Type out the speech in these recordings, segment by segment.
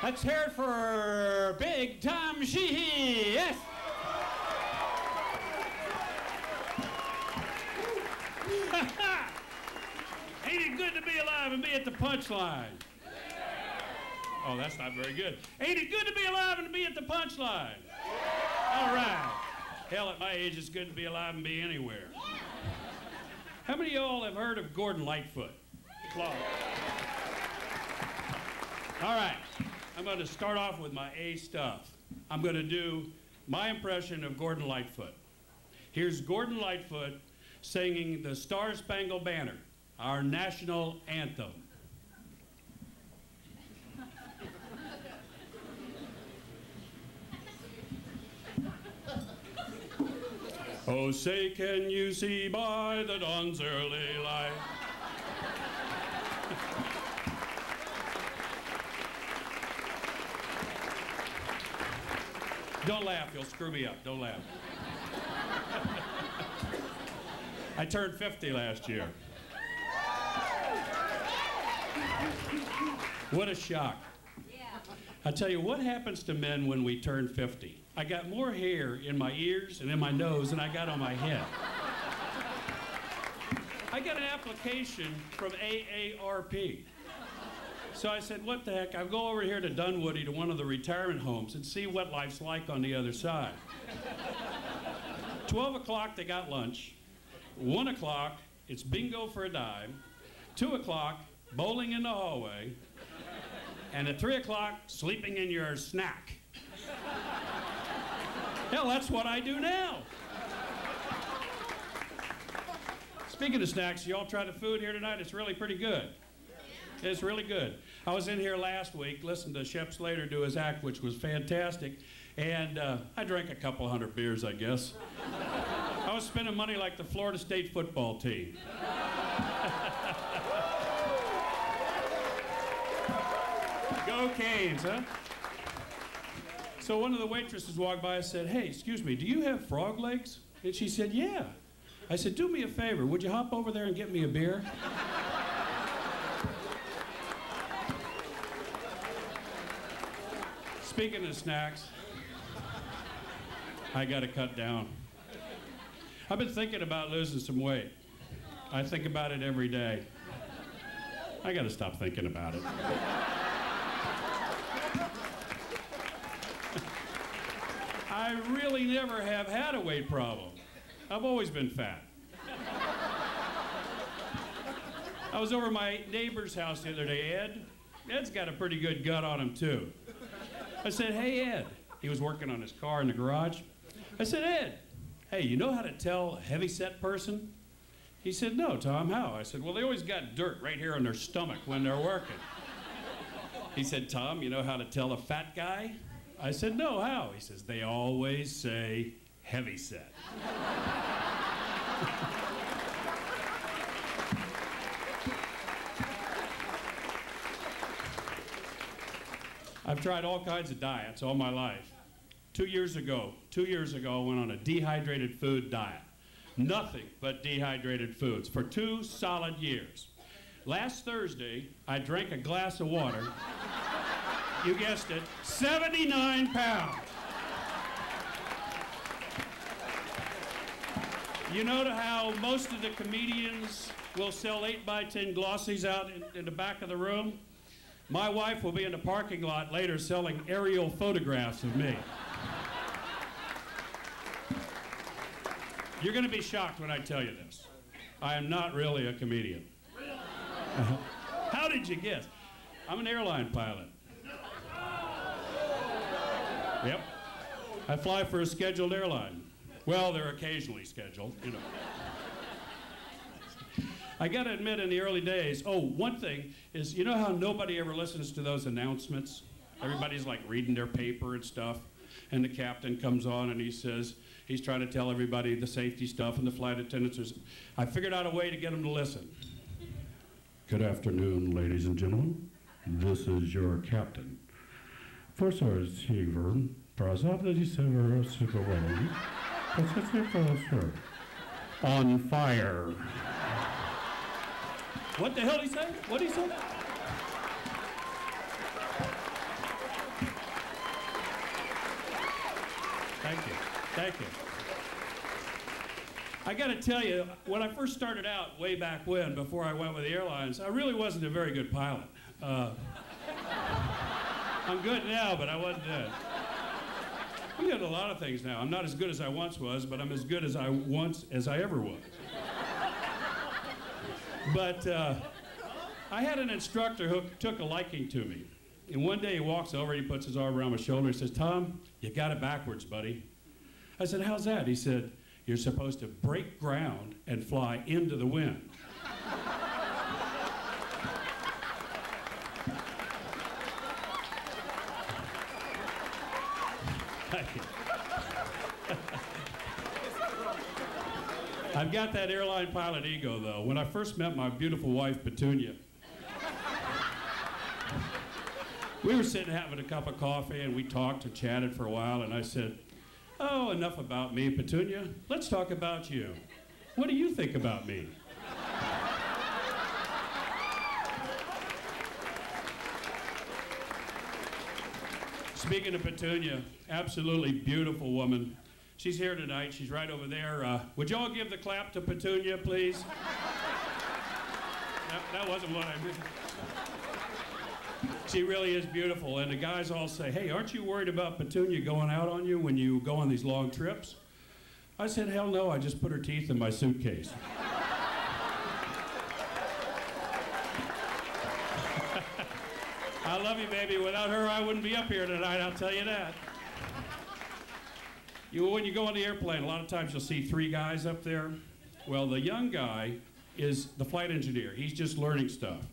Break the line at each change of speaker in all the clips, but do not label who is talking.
Let's hear it for Big Tom Sheehy. Yes. Ain't it good to be alive and be at the punchline? Oh, that's not very good. Ain't it good to be alive and be at the punchline? All right. Hell, at my age, it's good to be alive and be anywhere. How many of y'all have heard of Gordon Lightfoot? Applause. All right. I'm going to start off with my A stuff. I'm going to do my impression of Gordon Lightfoot. Here's Gordon Lightfoot singing the Star-Spangled Banner, our national anthem. Oh, say, can you see by the dawn's early light? Don't laugh, you'll screw me up. Don't laugh. I turned 50 last year. What a shock. I tell you, what happens to men when we turn 50? I got more hair in my ears and in my nose than I got on my head. I got an application from AARP. So I said, what the heck, I'll go over here to Dunwoody to one of the retirement homes and see what life's like on the other side. 12 o'clock, they got lunch. 1 o'clock, it's bingo for a dime. 2 o'clock, bowling in the hallway. And at 3 o'clock, sleeping in your snack. Hell, that's what I do now. Speaking of snacks, y'all try the food here tonight? It's really pretty good. It's really good. I was in here last week, listened to Shep Slater do his act, which was fantastic, and I drank a couple hundred beers, I guess. I was spending money like the Florida State football team. Go Canes, huh? So one of the waitresses walked by and said, hey, excuse me, do you have frog legs? And she said, yeah. I said, do me a favor, would you hop over there and get me a beer? Speaking of snacks, I gotta cut down. I've been thinking about losing some weight. I think about it every day. I gotta stop thinking about it. I really never have had a weight problem. I've always been fat. I was over my neighbor's house the other day, Ed. Ed's got a pretty good gut on him, too. I said, hey, Ed. He was working on his car in the garage. I said, Ed, hey, you know how to tell a heavy-set person? He said, no, Tom, how? I said, well, they always got dirt right here on their stomach when they're working. He said, Tom, you know how to tell a fat guy? I said, no, how? He says, they always say heavy-set. I've tried all kinds of diets all my life. 2 years ago, I went on a dehydrated food diet. Nothing but dehydrated foods for 2 solid years. Last Thursday, I drank a glass of water. You guessed it, 79 pounds. You know how most of the comedians will sell 8x10 glossies out in the back of the room? My wife will be in the parking lot later selling aerial photographs of me. You're going to be shocked when I tell you this. I am not really a comedian. How did you guess? I'm an airline pilot. Yep. I fly for a scheduled airline. Well, they're occasionally scheduled, you know. I gotta admit, in the early days, oh, one thing is, you know how nobody ever listens to those announcements? Everybody's like reading their paper and stuff, and the captain comes on and he says, he's trying to tell everybody the safety stuff, and the flight attendants are, I figured out a way to get them to listen. Good afternoon, ladies and gentlemen. This is your captain. First receiver, on fire. What the hell did he say? What did he say? Thank you. Thank you. I got to tell you, when I first started out way back when, before I went with the airlines, I really wasn't a very good pilot. I'm good now, but I wasn't then. I'm good at a lot of things now. I'm not as good as I once was, but I'm as good as I ever was. But I had an instructor who took a liking to me. And one day he walks over, he puts his arm around my shoulder, and says, "Tom, you got it backwards, buddy." I said, "How's that?" He said, "You're supposed to break ground and fly into the wind." Thank you. I've got that airline pilot ego, though. When I first met my beautiful wife, Petunia, we were sitting having a cup of coffee, and we talked and chatted for a while, and I said, "Oh, enough about me, Petunia. Let's talk about you. What do you think about me?" Speaking of Petunia, absolutely beautiful woman. She's here tonight. She's right over there. Would you all give the clap to Petunia, please? That wasn't what I meant. She really is beautiful, and the guys all say, "Hey, aren't you worried about Petunia going out on you when you go on these long trips?" I said, "Hell no, I just put her teeth in my suitcase." I love you, baby. Without her, I wouldn't be up here tonight, I'll tell you that. When you go on the airplane, a lot of times you'll see three guys up there. Well, the young guy is the flight engineer. He's just learning stuff.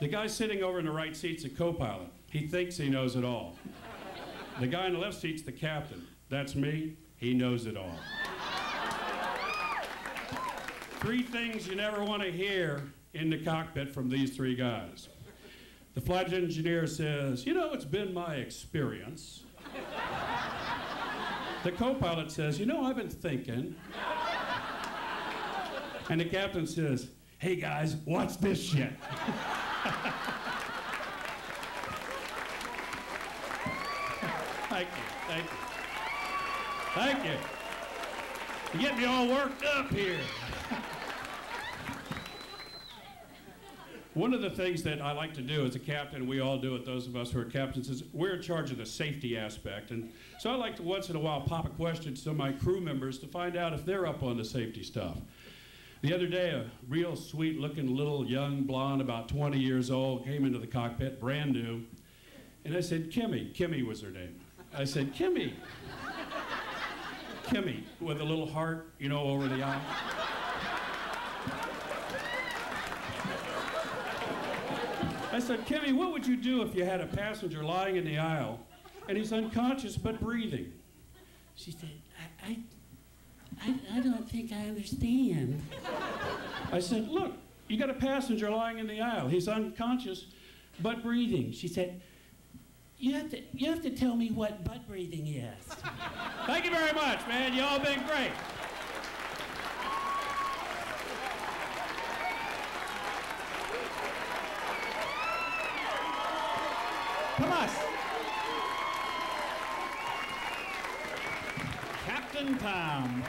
The guy sitting over in the right seat's a co-pilot. He thinks he knows it all. The guy in the left seat's the captain. That's me. He knows it all. Three things you never want to hear in the cockpit from these three guys. The flight engineer says, "You know, it's been my experience." The co-pilot says, "You know, I've been thinking." And the captain says, "Hey guys, watch this shit." Thank you, thank you. Thank you. You get me all worked up here. One of the things that I like to do as a captain, we all do it, those of us who are captains, is we're in charge of the safety aspect. And so I like to once in a while pop a question to my crew members to find out if they're up on the safety stuff. The other day, a real sweet looking little young blonde, about 20 years old, came into the cockpit, brand new. And I said, Kimmy was her name. I said, Kimmy, with a little heart, you know, over the eye. I said, Kimmy, what would you do if you had a passenger lying in the aisle and he's unconscious but breathing?
She said, I don't think I understand.
I said, look, you got a passenger lying in the aisle. He's unconscious but breathing.
She said, you have to tell me what butt breathing is.
Thank you very much, man. You all been great.
Come on.
Captain Tom.